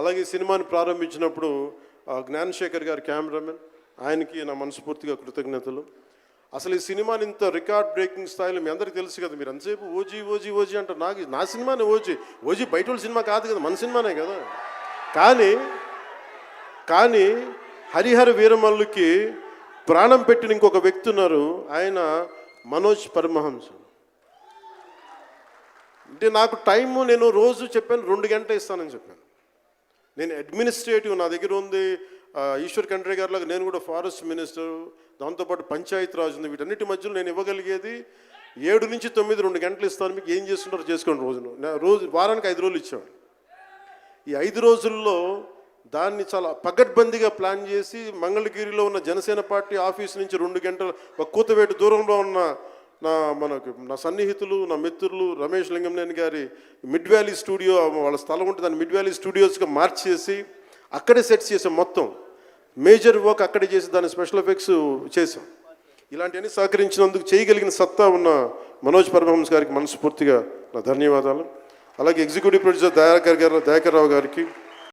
అలాగే ఈ సినిమాని ప్రారంభించినప్పుడు జ్ఞానశేఖర్ గారు కెమెరామెన్, ఆయనకి నా మనస్ఫూర్తిగా కృతజ్ఞతలు. అసలు ఈ సినిమాని ఇంత రికార్డ్ బ్రేకింగ్ స్థాయిలో మీ అందరికీ తెలుసు కదా, మీరు అంతసేపు ఓజీ ఓజీ ఓజీ అంటారు. నా సినిమానే ఓజీ బయట వాళ్ళ సినిమా కాదు కదా, మన సినిమానే కదా. కానీ హరిహర వీరమల్లుకి ప్రాణం పెట్టిన ఇంకొక వ్యక్తి ఉన్నారు, ఆయన మనోజ్ పరమహంస. అంటే నాకు టైము నేను రోజు చెప్పాను 2 గంటలు ఇస్తానని చెప్పాను. నేను అడ్మినిస్ట్రేటివ్ నా దగ్గర ఉంది, ఈశ్వర్ ఖండ్రే గారిలాగా నేను కూడా ఫారెస్ట్ మినిస్టర్, దాంతోపాటు పంచాయతీ రాజ్ ఉంది. వీటన్నిటి మధ్యలో నేను ఇవ్వగలిగేది 7 నుంచి 9 2 గంటలు ఇస్తాను. మీకు ఏం చేస్తుంటారో చేసుకోండి. వారానికి 5 రోజులు ఇచ్చాను. ఈ 5 రోజుల్లో దాన్ని చాలా పగడ్బందీగా ప్లాన్ చేసి మంగళగిరిలో ఉన్న జనసేన పార్టీ ఆఫీస్ నుంచి 2 గంటల ఒక కూతవేటు దూరంలో ఉన్న నా సన్నిహితులు, నా మిత్రులు రమేష్ లింగంనేని గారి మిడ్ వ్యాలీ స్టూడియో, వాళ్ళ స్థలం ఉంటుంది, దాన్ని మిడ్ వ్యాలీ స్టూడియోస్గా మార్చేసి అక్కడే సెట్స్ చేసాం. మొత్తం మేజర్ వర్క్ అక్కడే చేసి దాని స్పెషల్ ఎఫెక్ట్స్ చేసాం. ఇలాంటివన్నీ సహకరించినందుకు, చేయగలిగిన సత్తా ఉన్న మనోజ్ పరమహంస గారికి మనస్ఫూర్తిగా నా ధన్యవాదాలు. అలాగే ఎగ్జిక్యూటివ్ ప్రొడ్యూసర్ దయాకర్ రావు గారికి,